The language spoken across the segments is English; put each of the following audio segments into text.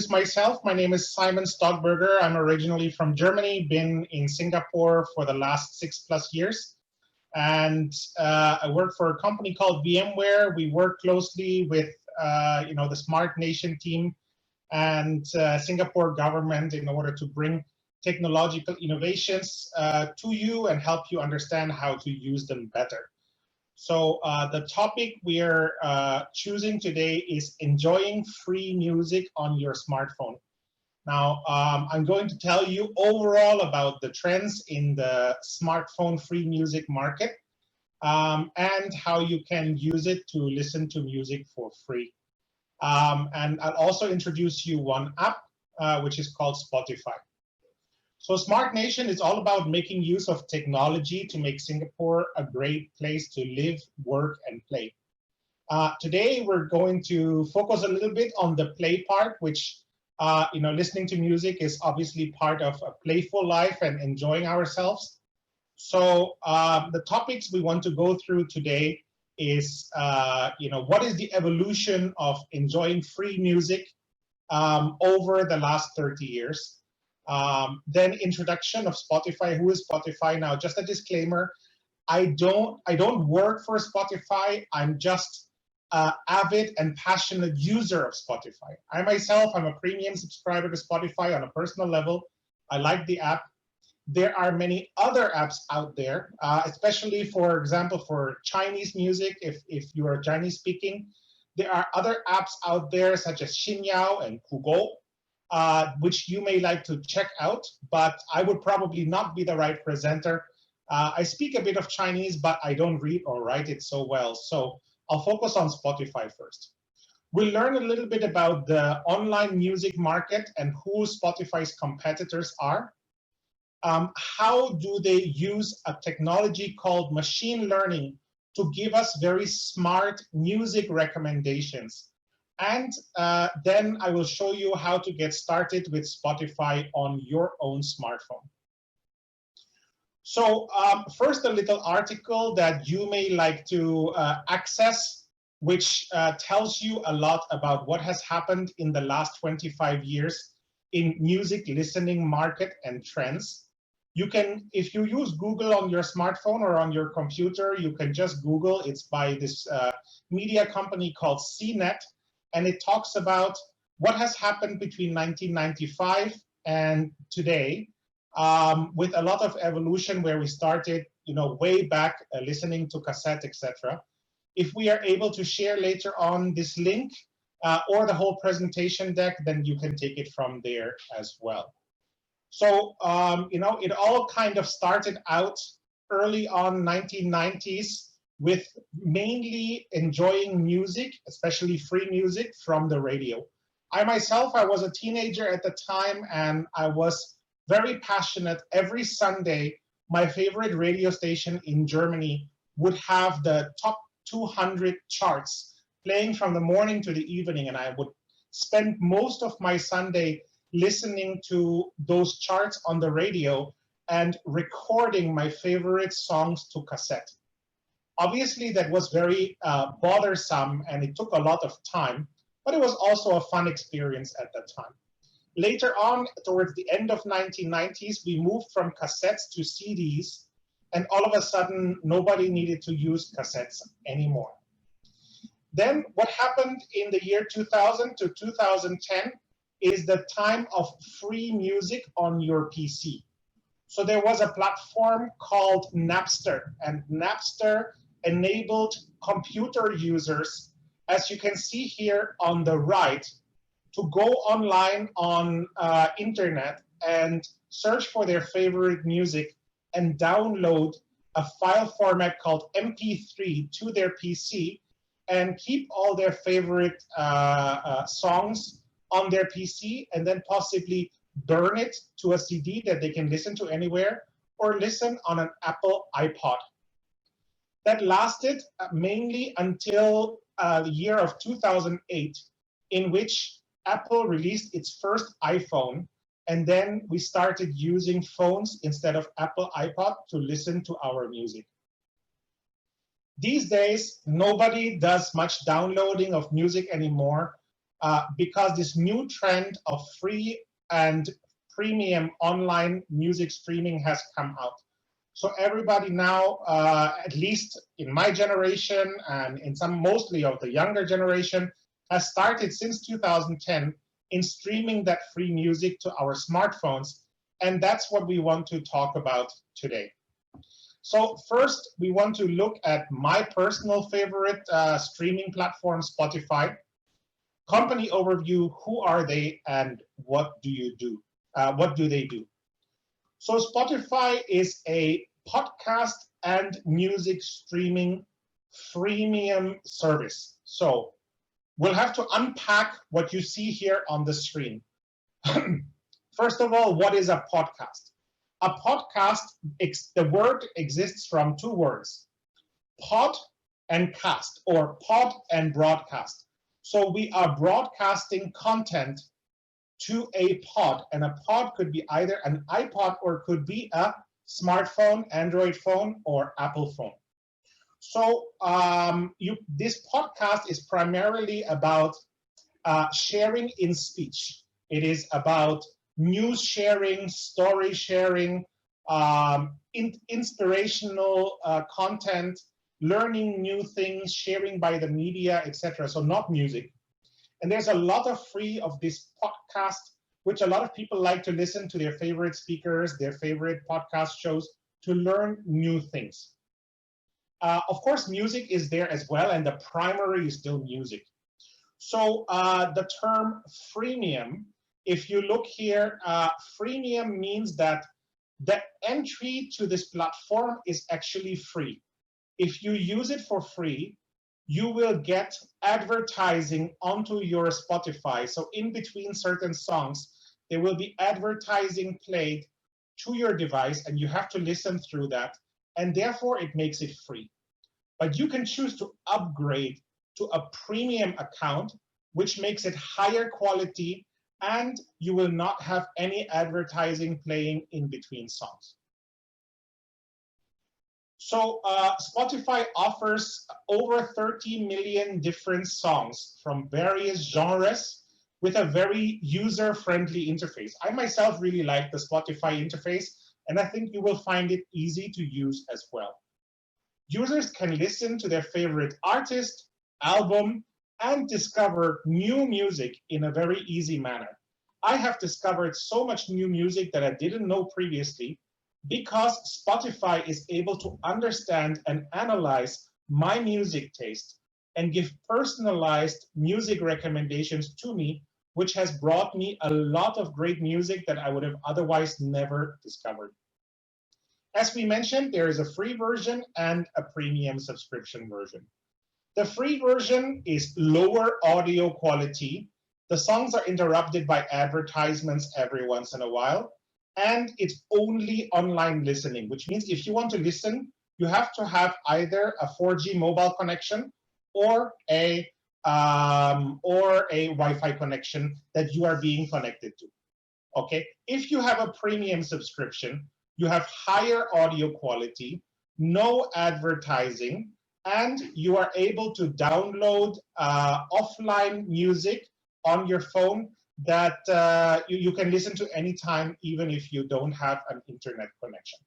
myself. My name is Simon Stockberger. I'm originally from Germany, been in Singapore for the last 6+ years. And I work for a company called VMware. We work closely with the Smart Nation team and Singapore government in order to bring technological innovations to you and help you understand how to use them better. So the topic we are choosing today is enjoying free music on your smartphone. Now, I'm going to tell you overall about the trends in the smartphone free music market and how you can use it to listen to music for free. And I'll also introduce you one app, which is called Spotify. So Smart Nation is all about making use of technology to make Singapore a great place to live, work, and play. Today, we're going to focus a little bit on the play part, which, listening to music is obviously part of a playful life and enjoying ourselves. So the topics we want to go through today is, what is the evolution of enjoying free music over the last 30 years? Then introduction of Spotify. Who is Spotify? Now, just a disclaimer, I don't work for Spotify. I'm just an avid and passionate user of Spotify. I myself, I'm a premium subscriber to Spotify on a personal level. I like the app. There are many other apps out there, especially, for example, for Chinese music, if you are Chinese speaking. There are other apps out there such as Xinyao and Kugou, which you may like to check out, but I would probably not be the right presenter. I speak a bit of Chinese, but I don't read or write it so well. So I'll focus on Spotify first. We'll learn a little bit about the online music market and who Spotify's competitors are. How do they use a technology called machine learning to give us very smart music recommendations? And then I will show you how to get started with Spotify on your own smartphone. So first, a little article that you may like to access, which tells you a lot about what has happened in the last 25 years in music listening market and trends. You can, if you use Google on your smartphone or on your computer, you can just Google. It's by this media company called CNET. And it talks about what has happened between 1995 and today, with a lot of evolution where we started, way back listening to cassette, etc. If we are able to share later on this link or the whole presentation deck, then you can take it from there as well. So, it all kind of started out early on 1990s. With mainly enjoying music, especially free music, from the radio. I myself, I was a teenager at the time, and I was very passionate. Every Sunday, my favorite radio station in Germany would have the top 200 charts playing from the morning to the evening, and I would spend most of my Sunday listening to those charts on the radio and recording my favorite songs to cassette. Obviously, that was very bothersome, and it took a lot of time, but it was also a fun experience at that time. Later on, towards the end of 1990s, we moved from cassettes to CDs, and all of a sudden, nobody needed to use cassettes anymore. Then what happened in the year 2000 to 2010 is the time of free music on your PC. So there was a platform called Napster, and Napster enabled computer users, as you can see here on the right, to go online on internet and search for their favorite music and download a file format called MP3 to their PC and keep all their favorite songs on their PC, and then possibly burn it to a CD that they can listen to anywhere or listen on an Apple iPod. That lasted mainly until the year of 2008, in which Apple released its first iPhone, and then we started using phones instead of Apple iPod to listen to our music. These days, nobody does much downloading of music anymore. because this new trend of free and premium online music streaming has come out. So everybody now, at least in my generation and in mostly of the younger generation, has started since 2010 in streaming that free music to our smartphones. And that's what we want to talk about today. So first, we want to look at my personal favorite streaming platform, Spotify. Company overview, who are they and what do you do? What do they do? So Spotify is a podcast and music streaming freemium service. So we'll have to unpack what you see here on the screen. First of all, what is a podcast? A podcast, the word exists from two words, pod and cast, or pod and broadcast. So we are broadcasting content to a pod, and a pod could be either an iPod or could be a smartphone, Android phone, or Apple phone. So this podcast is primarily about sharing in speech. It is about news sharing, story sharing, inspirational content, learning new things, sharing by the media, etc. So not music. And there's a lot of free of this podcast, which a lot of people like to listen to their favorite speakers, their favorite podcast shows to learn new things. Of course, music is there as well, and the primary is still music. So the term freemium, if you look here, freemium means that the entry to this platform is actually free. If you use it for free, you will get advertising onto your Spotify. So in between certain songs, there will be advertising played to your device, and you have to listen through that. And therefore, it makes it free. But you can choose to upgrade to a premium account, which makes it higher quality, and you will not have any advertising playing in between songs. So Spotify offers over 30 million different songs from various genres with a very user-friendly interface. I myself really like the Spotify interface, and I think you will find it easy to use as well. Users can listen to their favorite artist, album, and discover new music in a very easy manner. I have discovered so much new music that I didn't know previously, because Spotify is able to understand and analyze my music taste and give personalized music recommendations to me, which has brought me a lot of great music that I would have otherwise never discovered. As we mentioned, there is a free version and a premium subscription version. The free version is lower audio quality. The songs are interrupted by advertisements every once in a while. And it's only online listening, which means if you want to listen, you have to have either a 4G mobile connection or a Wi-Fi connection that you are being connected to. Okay, if you have a premium subscription, you have higher audio quality, no advertising, and you are able to download offline music on your phone that you can listen to anytime, even if you don't have an internet connection.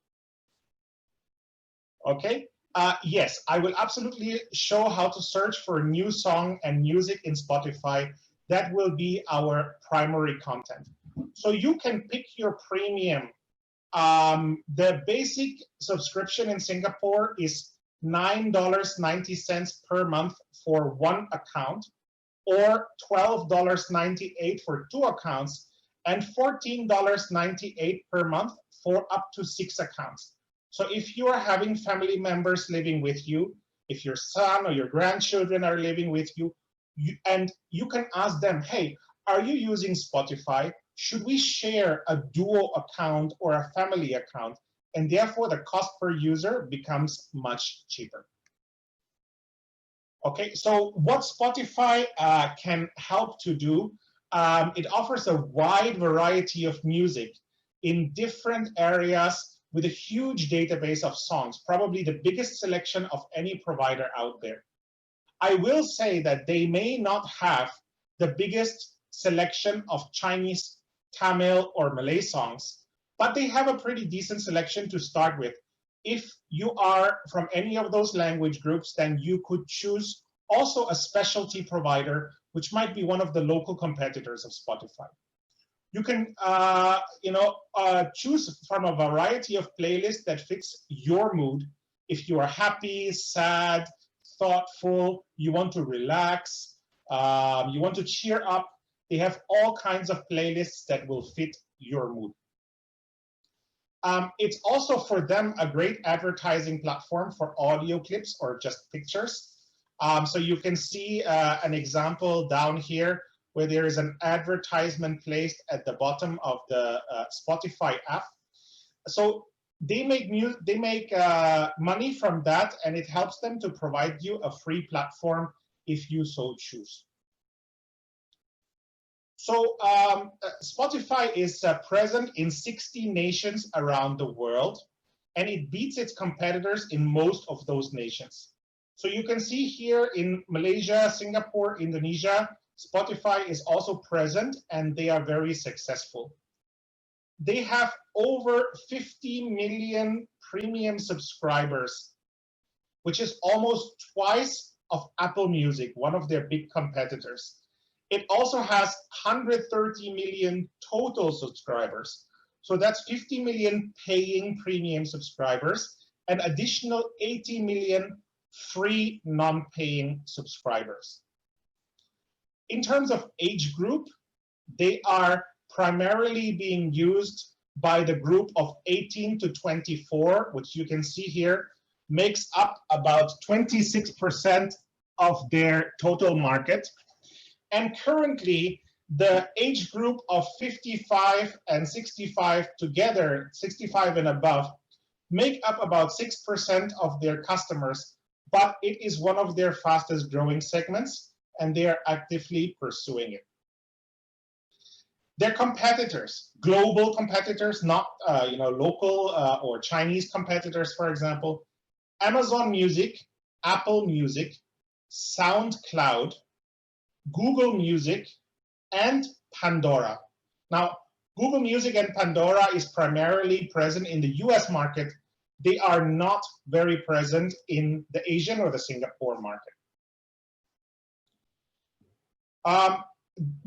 Okay, yes, I will absolutely show how to search for a new song and music in Spotify. That will be our primary content. So you can pick your premium. The basic subscription in Singapore is $9.90 per month for one account, or $12.98 for two accounts, and $14.98 per month for up to 6 accounts. So if you are having family members living with you, if your son or your grandchildren are living with you, and you can ask them, hey, are you using Spotify? Should we share a duo account or a family account? And therefore, the cost per user becomes much cheaper. Okay, so what Spotify can help to do, it offers a wide variety of music in different areas with a huge database of songs, probably the biggest selection of any provider out there. I will say that they may not have the biggest selection of Chinese, Tamil, or Malay songs, but they have a pretty decent selection to start with. If you are from any of those language groups, then you could choose also a specialty provider, which might be one of the local competitors of Spotify. You can choose from a variety of playlists that fits your mood. If you are happy, sad, thoughtful, you want to relax, you want to cheer up, they have all kinds of playlists that will fit your mood. It's also for them a great advertising platform for audio clips or just pictures. So you can see an example down here where there is an advertisement placed at the bottom of the Spotify app. So they make money from that, and it helps them to provide you a free platform if you so choose. So Spotify is present in 60 nations around the world, and it beats its competitors in most of those nations. So you can see here in Malaysia, Singapore, Indonesia, Spotify is also present, and they are very successful. They have over 50 million premium subscribers, which is almost twice of Apple Music, one of their big competitors. It also has 130 million total subscribers. So that's 50 million paying premium subscribers and additional 80 million free non-paying subscribers. In terms of age group, they are primarily being used by the group of 18 to 24, which you can see here, makes up about 26% of their total market. And currently, the age group of 55 and 65 together, 65 and above, make up about 6% of their customers, but it is one of their fastest growing segments, and they are actively pursuing it. Their competitors, global competitors, not local or Chinese competitors, for example, Amazon Music, Apple Music, SoundCloud, Google Music, and Pandora. Now, Google Music and Pandora is primarily present in the US market. They are not very present in the Asian or the Singapore market.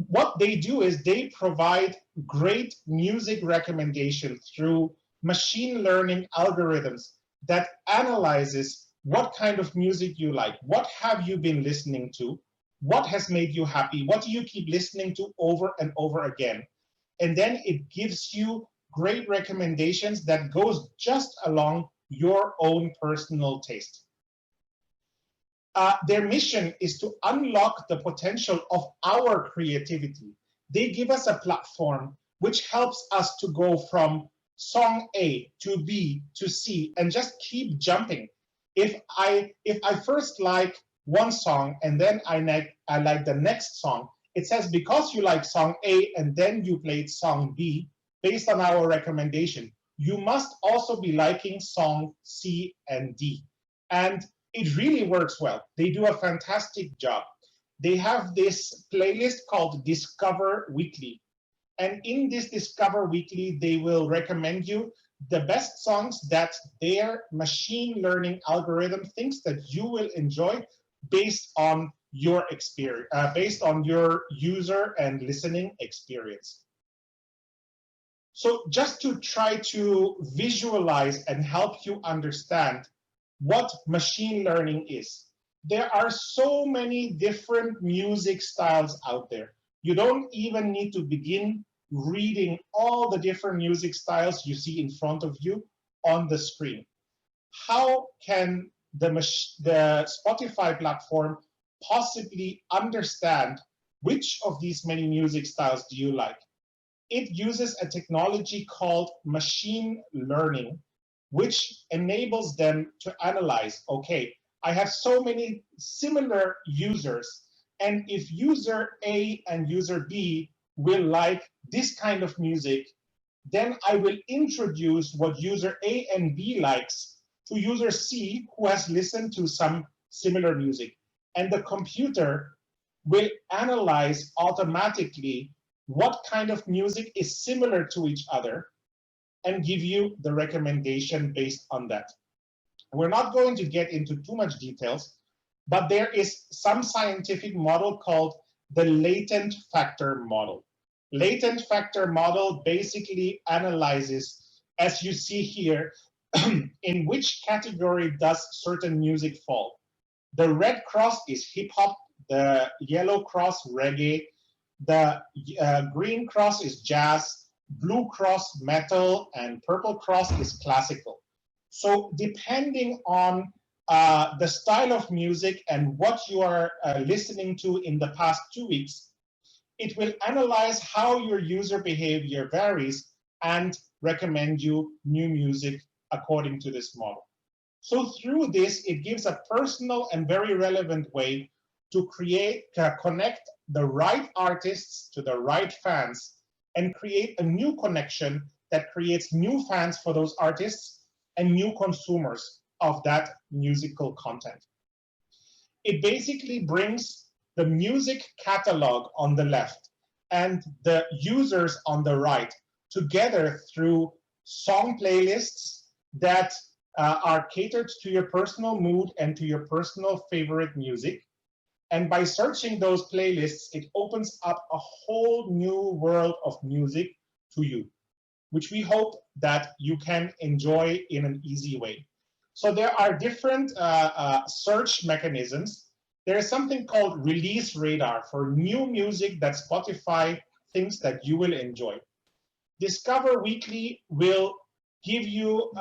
What they do is they provide great music recommendation through machine learning algorithms that analyzes what kind of music you like, what have you been listening to, what has made you happy, what do you keep listening to over and over again. And then it gives you great recommendations that goes just along your own personal taste. Their mission is to unlock the potential of our creativity. They give us a platform which helps us to go from song A to B to C and just keep jumping. If I first like one song and then I like the next song, it says because you like song A and then you played song B, based on our recommendation, you must also be liking song C and D. And it really works well. They do a fantastic job. They have this playlist called Discover Weekly. And in this Discover Weekly, they will recommend you the best songs that their machine learning algorithm thinks that you will enjoy based on your experience, based on your user and listening experience. So just to try to visualize and help you understand what machine learning is. There are so many different music styles out there. You don't even need to begin reading all the different music styles you see in front of you on the screen. How can the Spotify platform possibly understand which of these many music styles do you like? It uses a technology called machine learning, which enables them to analyze, okay, I have so many similar users, and if user A and user B will like this kind of music, then I will introduce what user A and B likes to user C, who has listened to some similar music. And the computer will analyze automatically what kind of music is similar to each other and give you the recommendation based on that. We're not going to get into too much details, but there is some scientific model called the latent factor model. Latent factor model basically analyzes, as you see here, in which category does certain music fall. The red cross is hip hop, the yellow cross reggae, the green cross is jazz, blue cross metal, and purple cross is classical. So depending on the style of music and what you are listening to in the past 2 weeks, it will analyze how your user behavior varies and recommend you new music according to this model. So through this, it gives a personal and very relevant way to connect the right artists to the right fans and create a new connection that creates new fans for those artists and new consumers of that musical content. It basically brings the music catalog on the left and the users on the right together through song playlists that are catered to your personal mood and to your personal favorite music. And by searching those playlists, it opens up a whole new world of music to you, which we hope that you can enjoy in an easy way. So there are different search mechanisms. There is something called release radar for new music that Spotify thinks that you will enjoy. Discover Weekly will give you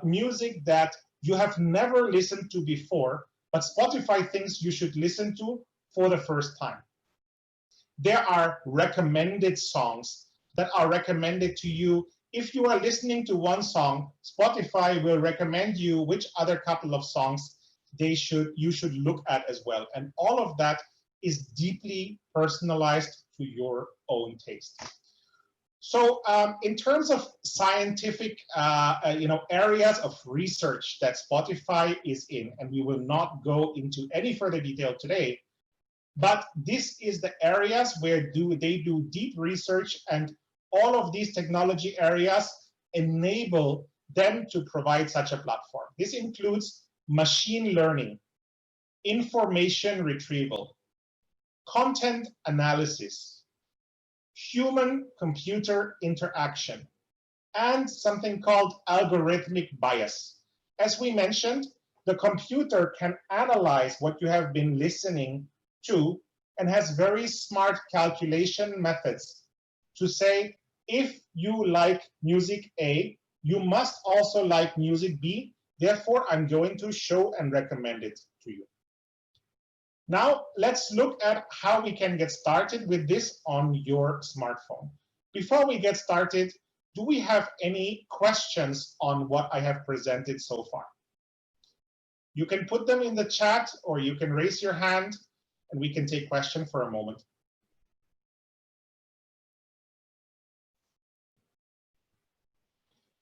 music that you have never listened to before, but Spotify thinks you should listen to for the first time. There are recommended songs that are recommended to you. If you are listening to one song, Spotify will recommend you which other couple of songs you should look at as well. And all of that is deeply personalized to your own taste. So in terms of scientific areas of research that Spotify is in, and we will not go into any further detail today, but this is the areas where they do deep research, and all of these technology areas enable them to provide such a platform. This includes machine learning, information retrieval, content analysis, human-computer interaction, and something called algorithmic bias. As we mentioned, the computer can analyze what you have been listening to and has very smart calculation methods to say, if you like music A, you must also like music B. Therefore, I'm going to show and recommend it to you. Now, let's look at how we can get started with this on your smartphone. Before we get started, do we have any questions on what I have presented so far? You can put them in the chat, or you can raise your hand, and we can take questions for a moment.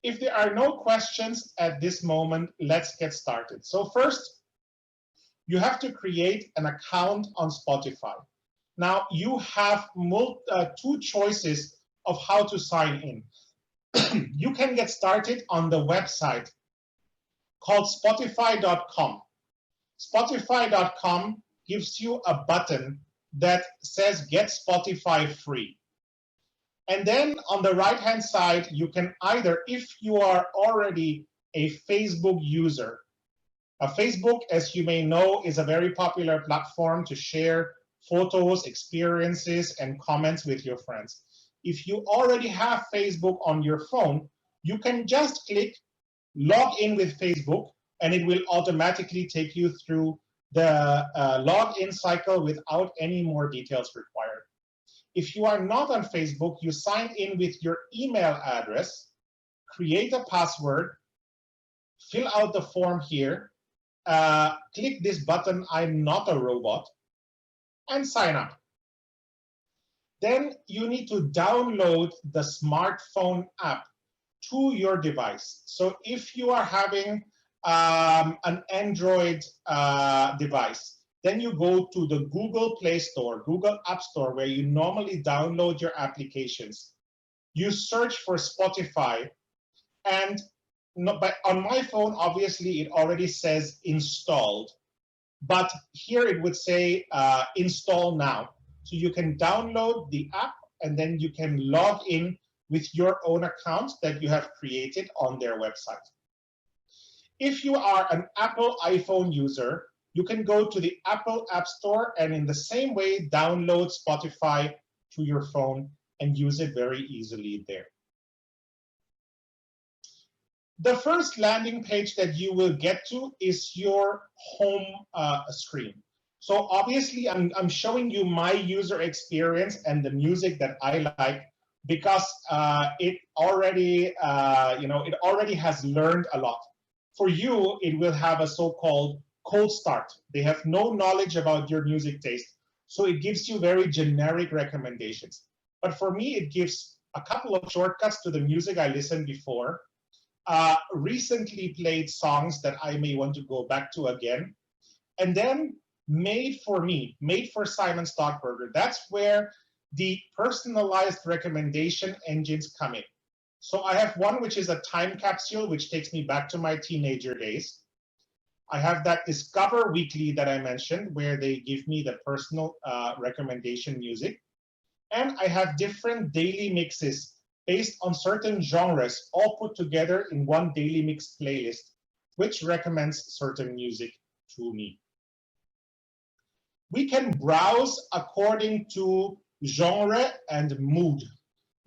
If there are no questions at this moment, let's get started. So first, you have to create an account on Spotify. Now, you have two choices of how to sign in. You can get started on the website called Spotify.com. Spotify.com gives you a button that says Get Spotify Free. And then on the right-hand side, you can either, if you are already a Facebook user, Facebook, as you may know, is a very popular platform to share photos, experiences, and comments with your friends. If you already have Facebook on your phone, you can just click log in with Facebook, and it will automatically take you through the login cycle without any more details required. If you are not on Facebook, you sign in with your email address, create a password, fill out the form here, click this button, I'm not a robot, and sign up. Then you need to download the smartphone app to your device. So if you are having an Android device, Then you go to the Google Play Store, Google App Store, where you normally download your applications. You search for Spotify, and but on my phone, obviously, it already says installed. But here it would say install now. So you can download the app, and then you can log in with your own account that you have created on their website. If you are an Apple iPhone user, you can go to the Apple App Store and in the same way download Spotify to your phone and use it very easily there. The first landing page that you will get to is your home screen. So obviously, I'm showing you my user experience and the music that I like because it already, it already has learned a lot. For you, it will have a so-called cold start. They have no knowledge about your music taste, so it gives you very generic recommendations. But for me, it gives a couple of shortcuts to the music I listened before, recently played songs that I may want to go back to again, and then made for me, made for Simon Stockberger. That's where the personalized recommendation engines come in. So I have one which is a time capsule, which takes me back to my teenager days. I have that Discover Weekly that I mentioned, where they give me the personal recommendation music. And I have different daily mixes based on certain genres, all put together in one daily mix playlist, which recommends certain music to me. We can browse according to genre and mood.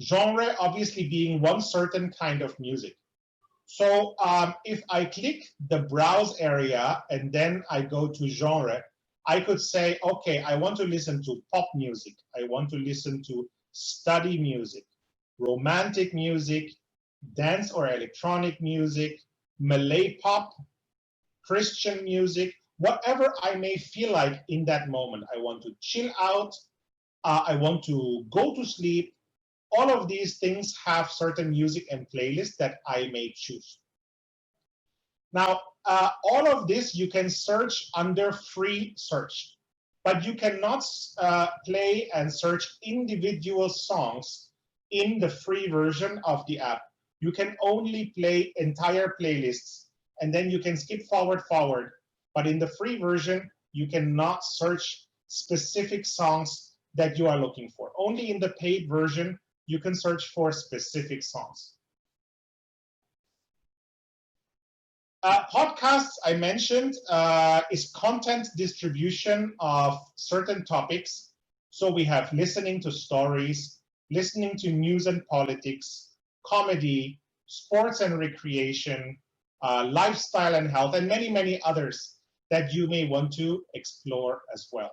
Genre obviously being one certain kind of music. So if I click the browse area and then I go to genre, I could say, okay, I want to listen to pop music. I want to listen to study music, romantic music, dance or electronic music, Malay pop, Christian music, whatever I may feel like in that moment. I want to chill out. I want to go to sleep. All of these things have certain music and playlists that I may choose. Now, all of this you can search under free search, but you cannot play and search individual songs in the free version of the app. You can only play entire playlists, and then you can skip forward, but in the free version, you cannot search specific songs that you are looking for. Only in the paid version, you can search for specific songs. Podcasts, I mentioned, is content distribution of certain topics. So we have listening to stories, listening to news and politics, comedy, sports and recreation, lifestyle and health, and many, many others that you may want to explore as well.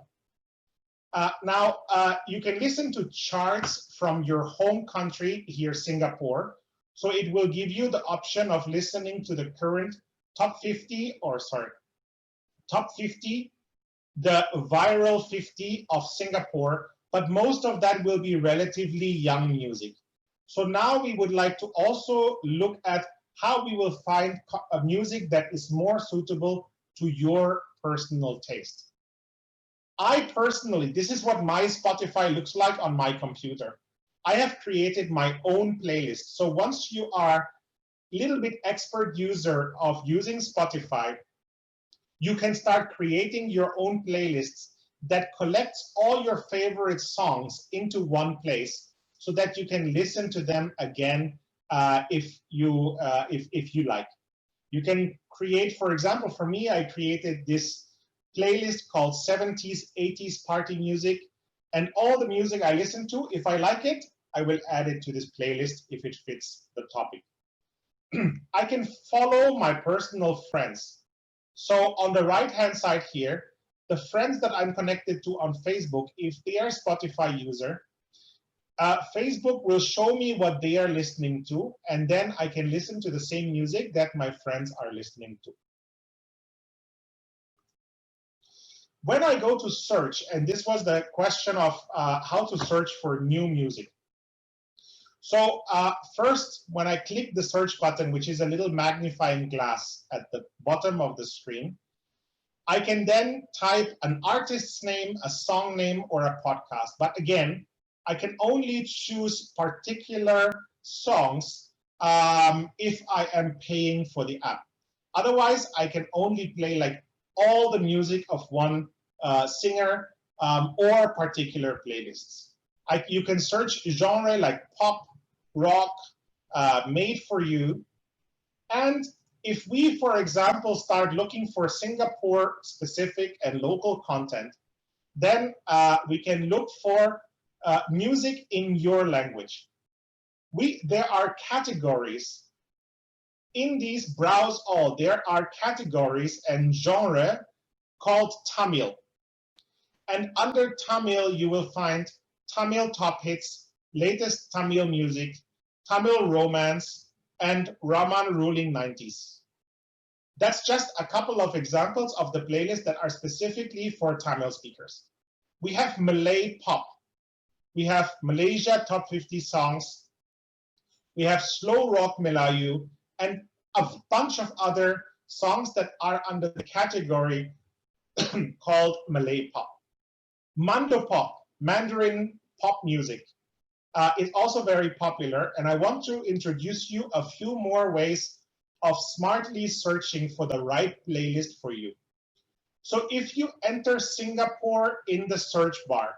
Now, you can listen to charts from your home country here, Singapore. So it will give you the option of listening to the current top 50, the viral 50 of Singapore, but most of that will be relatively young music. So now we would like to also look at how we will find music that is more suitable to your personal taste. I personally, this is what my Spotify looks like on my computer. I have created my own playlist. So once you are a little bit expert user of using Spotify, you can start creating your own playlists that collects all your favorite songs into one place so that you can listen to them again if you like. You can create, for example, for me, I created this playlist called 70s, 80s party music, and all the music I listen to, if I like it, I will add it to this playlist if it fits the topic. I can follow my personal friends. So on the right-hand side here, the friends that I'm connected to on Facebook, if they are a Spotify user, Facebook will show me what they are listening to, and then I can listen to the same music that my friends are listening to. When I go to search, and this was the question of how to search for new music. So first, when I click the search button, which is a little magnifying glass at the bottom of the screen, I can then type an artist's name, a song name, or a podcast. But again, I can only choose particular songs if I am paying for the app. Otherwise, I can only play like all the music of one singer or particular playlists. You can search genre like pop, rock, made for you. And if we, for example, start looking for Singapore specific and local content, then we can look for music in your language. There are categories in these browse all. There are categories and genre called Tamil. And under Tamil, you will find Tamil top hits, latest Tamil music, Tamil romance, and Raman ruling 90s. That's just a couple of examples of the playlists that are specifically for Tamil speakers. We have Malay pop. We have Malaysia top 50 songs. We have slow rock Melayu, and a bunch of other songs that are under the category called Malay pop. Mando pop, Mandarin pop music, is also very popular, and I want to introduce you a few more ways of smartly searching for the right playlist for you. So if you enter Singapore in the search bar,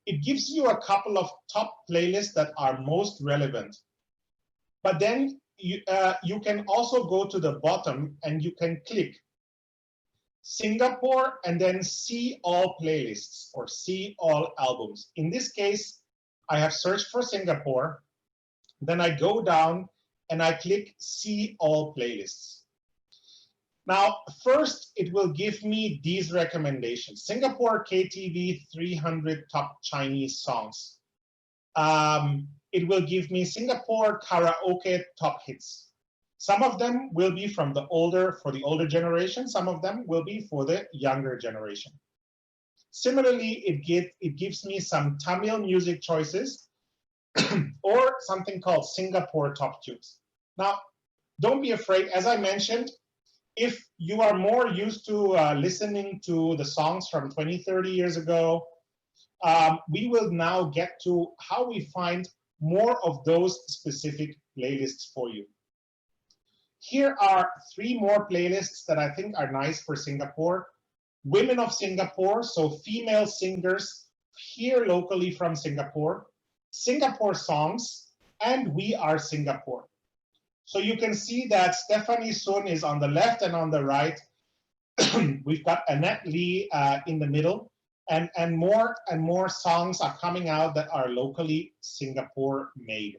it gives you a couple of top playlists that are most relevant. But then you can also go to the bottom and you can click Singapore and then see all playlists or see all albums. In this case, I have searched for Singapore, then I go down and I click see all playlists. Now, first, it will give me these recommendations. Singapore KTV 300 top Chinese songs. It will give me Singapore karaoke top hits. Some of them will be for the older generation. Some of them will be for the younger generation. Similarly, it gives me some Tamil music choices or something called Singapore top tunes. Now, don't be afraid. As I mentioned, if you are more used to listening to the songs from 20, 30 years ago, we will now get to how we find more of those specific playlists for you. Here are 3 more playlists that I think are nice for Singapore. Women of Singapore, so female singers here locally from Singapore, Singapore songs, and We Are Singapore. So you can see that Stephanie Sun is on the left and on the right. We've got Annette Lee in the middle, and more songs are coming out that are locally Singapore made.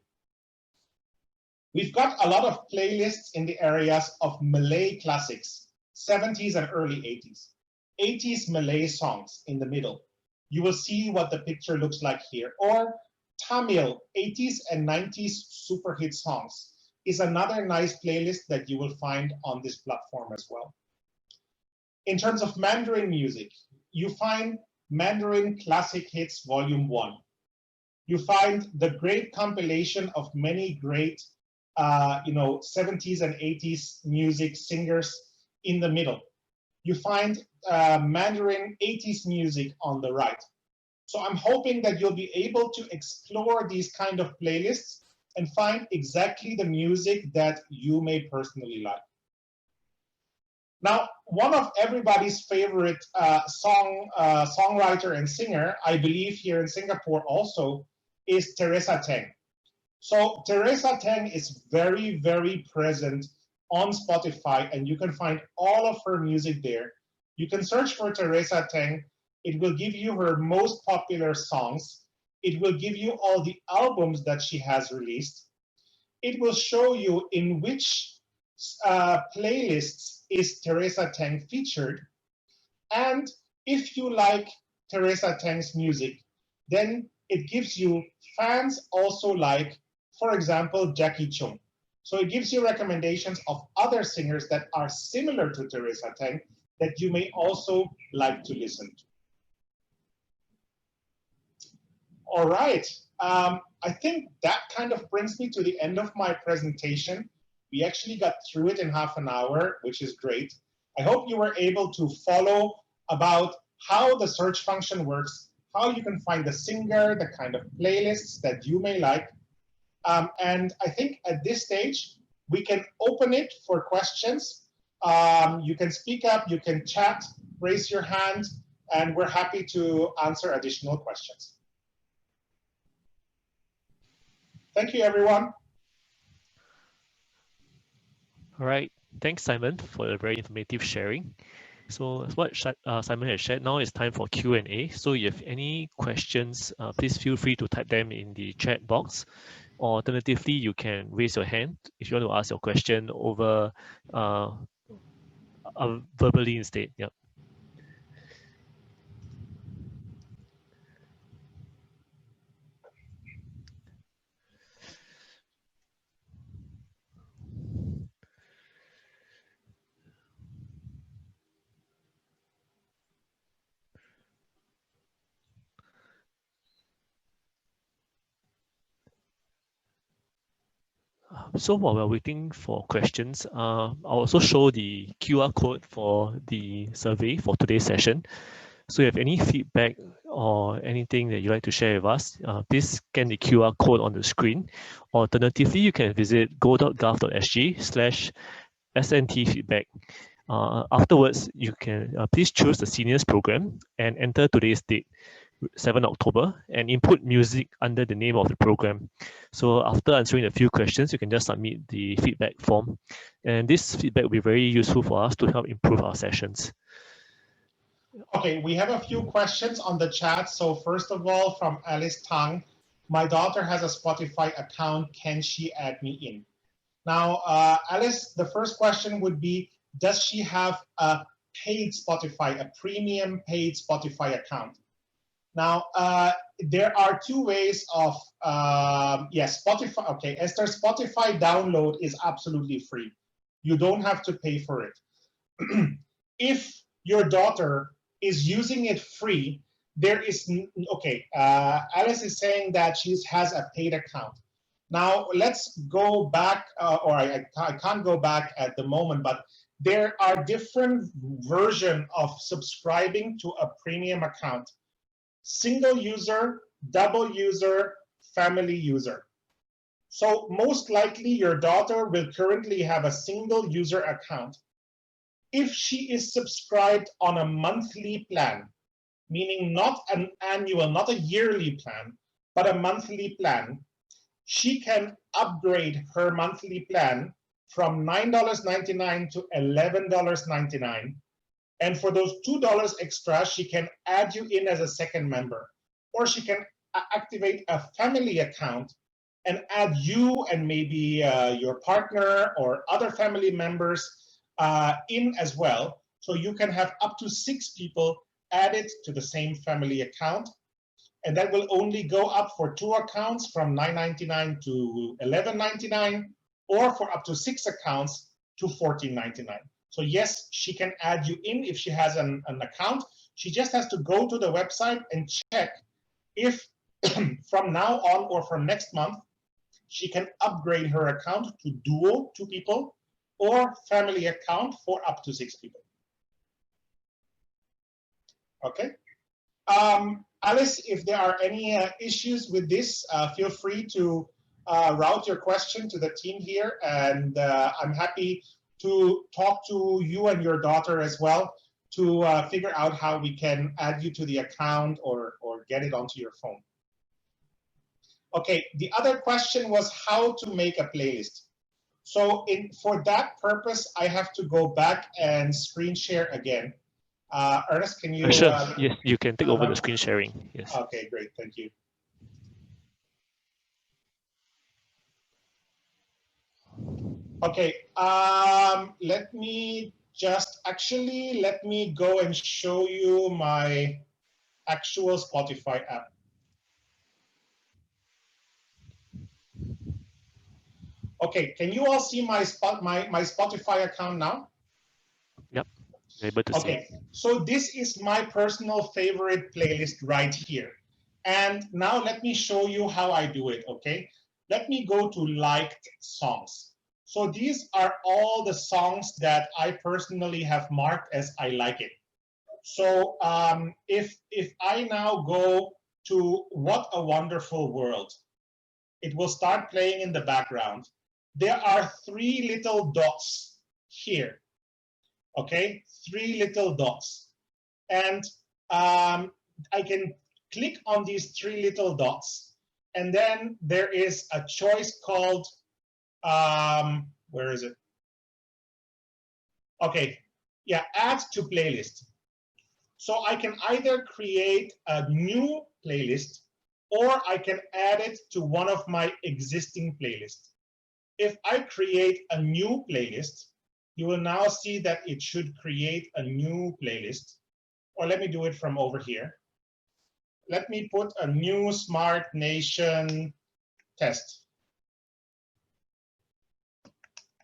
We've got a lot of playlists in the areas of Malay classics, 70s and early 80s. 80s Malay songs in the middle. You will see what the picture looks like here. Or Tamil 80s and 90s super hit songs is another nice playlist that you will find on this platform as well. In terms of Mandarin music, you find Mandarin Classic Hits Volume 1. You find the great compilation of many great 70s and 80s music singers in the middle. You find Mandarin 80s music on the right. So I'm hoping that you'll be able to explore these kind of playlists and find exactly the music that you may personally like. Now, one of everybody's favorite songwriter and singer, I believe here in Singapore also, is Teresa Teng. So Teresa Teng is very, very present on Spotify, and you can find all of her music there. You can search for Teresa Teng. It will give you her most popular songs. It will give you all the albums that she has released. It will show you in which playlists is Teresa Teng featured. And if you like Teresa Teng's music, then it gives you fans also like, for example, Jackie Chung. So it gives you recommendations of other singers that are similar to Teresa Teng that you may also like to listen to. All right, I think that kind of brings me to the end of my presentation. We actually got through it in half an hour, which is great. I hope you were able to follow about how the search function works, how you can find the singer, the kind of playlists that you may like. And I think at this stage, we can open it for questions. You can speak up, you can chat, raise your hand, and we're happy to answer additional questions. Thank you, everyone. All right. Thanks, Simon, for a very informative sharing. So what Simon has shared, now is time for Q&A. So if you have any questions, please feel free to type them in the chat box. Or alternatively, you can raise your hand if you want to ask your question over verbally instead. Yeah. So while we're waiting for questions, I'll also show the QR code for the survey for today's session. So if you have any feedback or anything that you'd like to share with us, please scan the QR code on the screen. Alternatively, you can visit go.gov.sg/SNT-feedback. Afterwards, you can please choose the seniors program and enter today's date, 7 October, and input music under the name of the program. So after answering a few questions, you can just submit the feedback form. And this feedback will be very useful for us to help improve our sessions. Okay, we have a few questions on the chat. So first of all, from Alice Tang, my daughter has a Spotify account. Can she add me in? Now, Alice, the first question would be, does she have a paid Spotify, a premium paid Spotify account? Now, there are two ways of, yes, Spotify. Okay, Esther, Spotify download is absolutely free. You don't have to pay for it. If your daughter is using it free, there is, okay, Alice is saying that she has a paid account. Now, let's go back, or I can't go back at the moment, but there are different versions of subscribing to a premium account. Single user, double user, family user. So most likely your daughter will currently have a single user account. If she is subscribed on a monthly plan, meaning not an annual, not a yearly plan, but a monthly plan, she can upgrade her monthly plan from $9.99 to $11.99. And for those $2 extra, she can add you in as a second member. Or she can activate a family account and add you and maybe your partner or other family members in as well. So you can have up to 6 people added to the same family account. And that will only go up for 2 accounts from $9.99 to $11.99, or for up to 6 accounts to $14.99. So yes, she can add you in if she has an account. She just has to go to the website and check if from now on or from next month, she can upgrade her account to duo, 2 people, or family account for up to 6 people. Okay. Alice, if there are any issues with this, feel free to route your question to the team here, and I'm happy to talk to you and your daughter as well to figure out how we can add you to the account or get it onto your phone. Okay, the other question was how to make a playlist. So for that purpose, I have to go back and screen share again. Ernest, can you? Sure. Yes, you can take over the screen sharing. Yes. Okay, great. Thank you. Okay, let me go and show you my actual Spotify app. Okay, can you all see my Spotify account now? Yep, able to see. Okay, so this is my personal favorite playlist right here. And now let me show you how I do it, okay? Let me go to liked songs. So these are all the songs that I personally have marked as I like it. So if I now go to What a Wonderful World, it will start playing in the background. There are 3 little dots here, okay? 3 little dots. And I can click on these 3 little dots, and then there is a choice called, where is it? Okay, yeah, add to playlist. So I can either create a new playlist or I can add it to one of my existing playlists. If I create a new playlist, you will now see that it should create a new playlist. Or let me do it from over here. Let me put a new Smart Nation test.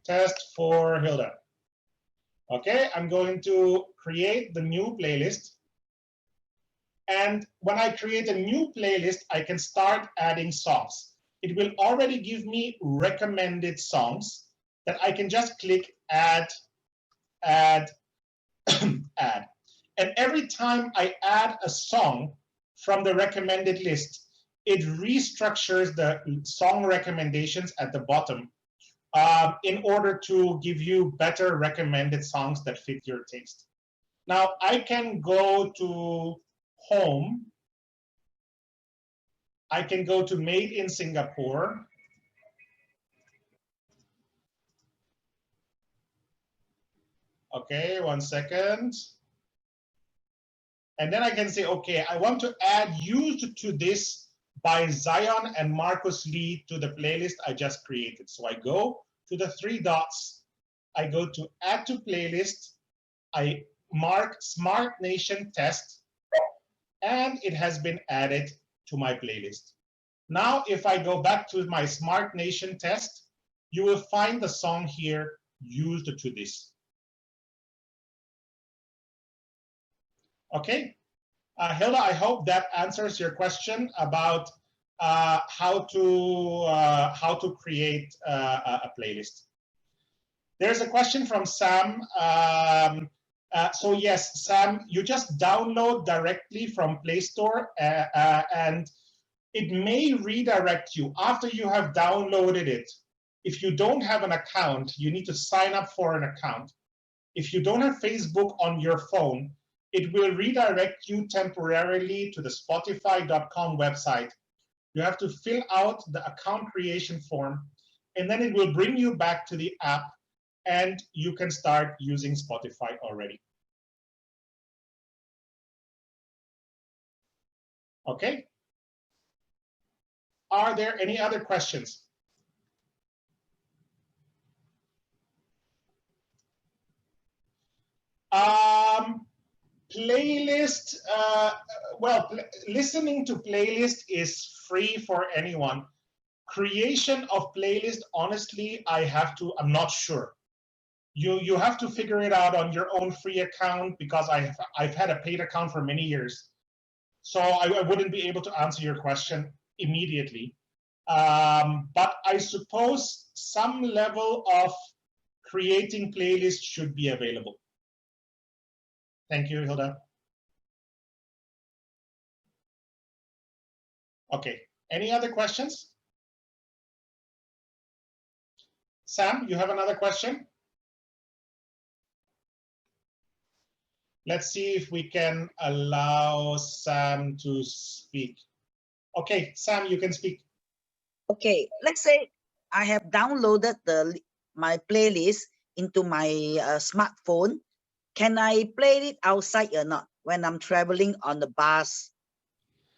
Test for Hilda. Okay, I'm going to create the new playlist. And when I create a new playlist, I can start adding songs. It will already give me recommended songs that I can just click add, add, add. And every time I add a song from the recommended list, it restructures the song recommendations at the bottom in order to give you better recommended songs that fit your taste. Now I can go to home. I can go to Made in Singapore. Okay, 1 second. And then I can say, okay, I want to add Used to This by Zion and Marcus Lee to the playlist I just created. So I go to the 3 dots, I go to Add to Playlist, I mark Smart Nation Test, and it has been added to my playlist. Now, if I go back to my Smart Nation Test, you will find the song here, Used to This. Okay, Hilda, I hope that answers your question about how to create a playlist. There's a question from Sam. So yes, Sam, you just download directly from Play Store, and it may redirect you after you have downloaded it. If you don't have an account, you need to sign up for an account. If you don't have Facebook on your phone, it will redirect you temporarily to the Spotify.com website. You have to fill out the account creation form, and then it will bring you back to the app, and you can start using Spotify already. Okay? Are there any other questions? Playlist, well, listening to playlist is free for anyone. Creation of playlist, honestly, I'm not sure. You have to figure it out on your own free account, because I've had a paid account for many years. So I wouldn't be able to answer your question immediately. But I suppose some level of creating playlists should be available. Thank you, Hilda. Okay, any other questions? Sam, you have another question? Let's see if we can allow Sam to speak. Okay, Sam, you can speak. Okay, let's say I have downloaded my playlist into my smartphone. Can I play it outside or not when I'm traveling on the bus?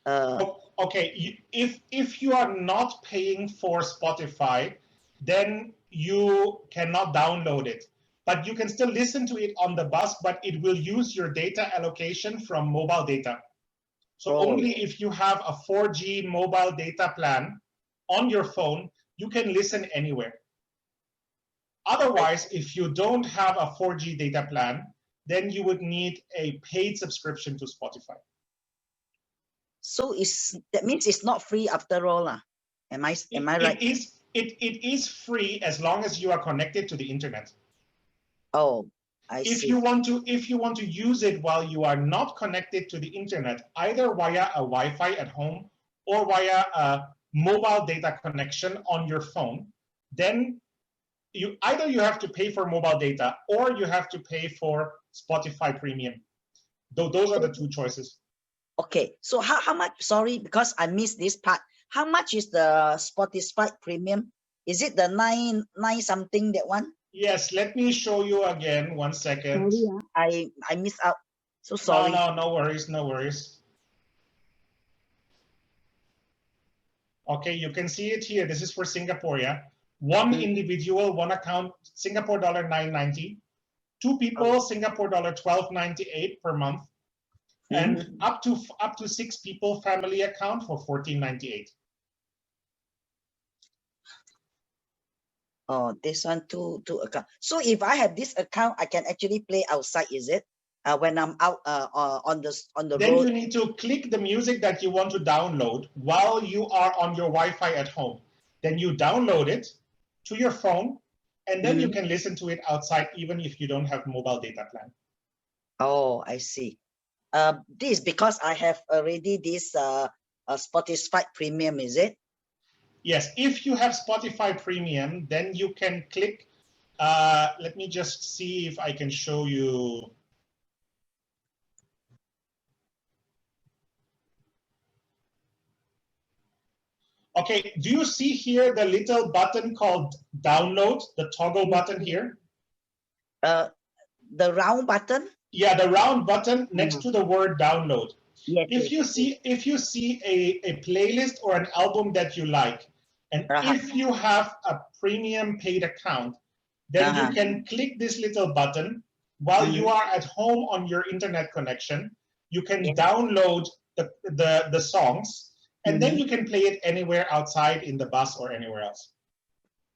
Okay, if you are not paying for Spotify, then you cannot download it. But you can still listen to it on the bus, but it will use your data allocation from mobile data. So only if you have a 4G mobile data plan on your phone, you can listen anywhere. Otherwise, if you don't have a 4G data plan, then you would need a paid subscription to Spotify. So that means it's not free after all. Am I right? It is free as long as you are connected to the internet. Oh, I If see. you want to use it while you are not connected to the internet, either via a Wi-Fi at home or via a mobile data connection on your phone, then you have to pay for mobile data or you have to pay for Spotify Premium. Those are the two choices. Okay, so how much, sorry, because I missed this part. How much is the Spotify Premium? Is it the nine something, that one? Yes, let me show you again. 1 second. Sorry, I missed out. So sorry. No worries, no worries. Okay, you can see it here. This is for Singapore, yeah. One individual, one account, Singapore dollar 9.90. Two people, Singapore dollar 12.98 per month. And up to 6 people, family account for 14.98. Oh, this one two account. So if I have this account, I can actually play outside, is it? When I'm out on the Then road. you need to click the music that you want to download while you are on your Wi-Fi at home. Then you download it to your phone, and then you can listen to it outside even if you don't have mobile data plan. Oh, I see. This is because I have already this Spotify Premium, is it? Yes, if you have Spotify Premium, then you can click. Let me just see if I can show you. Okay, do you see here the little button called download, the toggle button here? The round button? Yeah, the round button next to the word download. Yes. If you see a playlist or an album that you like, and if you have a premium paid account, then you can click this little button while you are at home on your internet connection. You can download the songs, and then you can play it anywhere outside in the bus or anywhere else.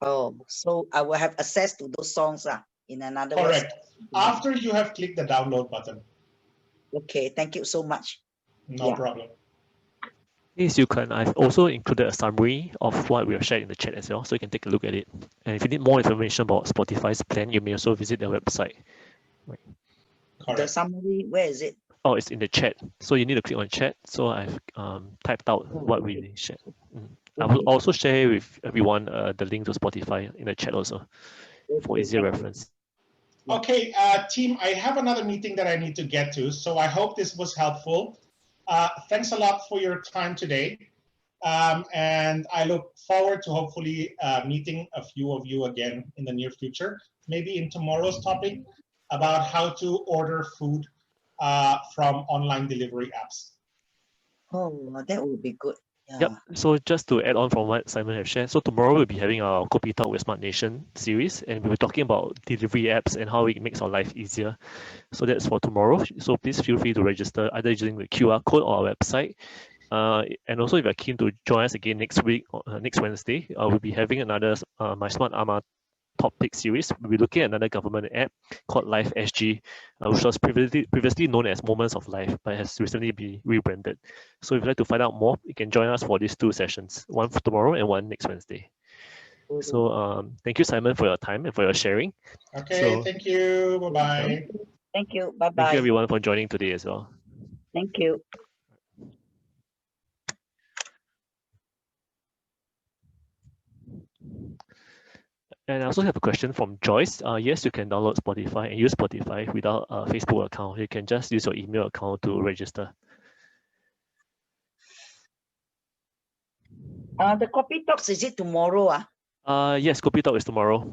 Oh, so I will have access to those songs in another words. Correct. After you have clicked the download button. Okay, thank you so much. No problem. Yes, you can. I've also included a summary of what we have shared in the chat as well, so you can take a look at it. And if you need more information about Spotify's plan, you may also visit their website. Right. The summary, where is it? Oh, it's in the chat. So you need to click on chat. So I've typed out what we shared. I will also share with everyone the link to Spotify in the chat also for easier reference. Okay, team, I have another meeting that I need to get to, so I hope this was helpful. Thanks a lot for your time today. And I look forward to hopefully meeting a few of you again in the near future, maybe in tomorrow's topic about how to order food from online delivery apps. Oh, that would be good. Yeah. Yep. So just to add on from what Simon has shared, so tomorrow we'll be having our Kopi Talk with Smart Nation series, and we'll be talking about delivery apps and how it makes our life easier. So that's for tomorrow. So please feel free to register either using the QR code on our website. And also, if you're keen to join us again next week, next Wednesday, we'll be having another My Smart Ama topic series. We'll be looking at another government app called Life SG, which was previously known as Moments of Life, but has recently been rebranded. So if you'd like to find out more, you can join us for these two sessions, one for tomorrow and one next Wednesday. So thank you, Simon, for your time and for your sharing. Okay, thank you. Bye-bye. Thank you. Bye-bye. Thank you, everyone, for joining today as well. Thank you. And I also have a question from Joyce. Yes, you can download Spotify and use Spotify without a Facebook account. You can just use your email account to register. The Kopi Talks, is it tomorrow? Yes, Kopi Talk is tomorrow.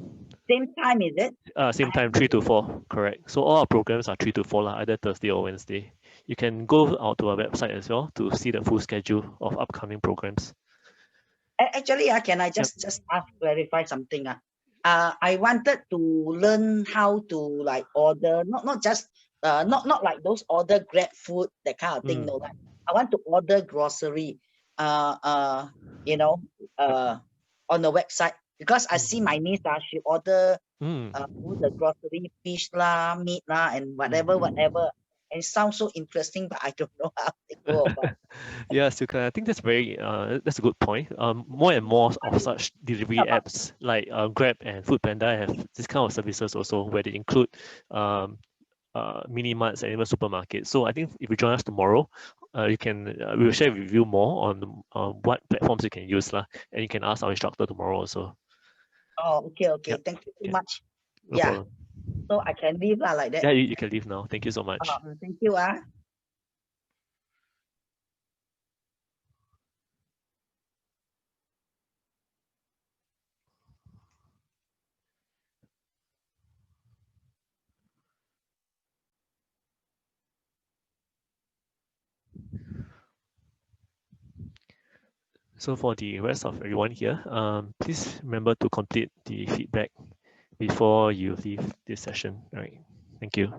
Same time, is it? Same time, 3 to 4, correct. So all our programs are 3 to 4, either Thursday or Wednesday. You can go out to our website as well to see the full schedule of upcoming programs. Actually, can I just clarify something? I wanted to learn how to like order, not just not like those order Grab food, that kind of thing. No, like I want to order grocery, you know, on the website, because I see my niece, she order all the grocery, fish lah, meat lah, and whatever. and it sounds so interesting, but I don't know how they go about. Yeah, Suka, I think that's that's a good point. More and more of such delivery apps like Grab and Foodpanda have this kind of services also, where they include mini marts and even supermarkets. So I think if you join us tomorrow, we will share with you more on what platforms you can use lah, and you can ask our instructor tomorrow also. Oh, okay, okay. Yep. Thank you so Okay. much. No Yeah. problem. So I can leave lah like that. Yeah, you can leave now. Thank you so much. Thank you. So for the rest of everyone here, please remember to complete the feedback before you leave this session. All right. Thank you.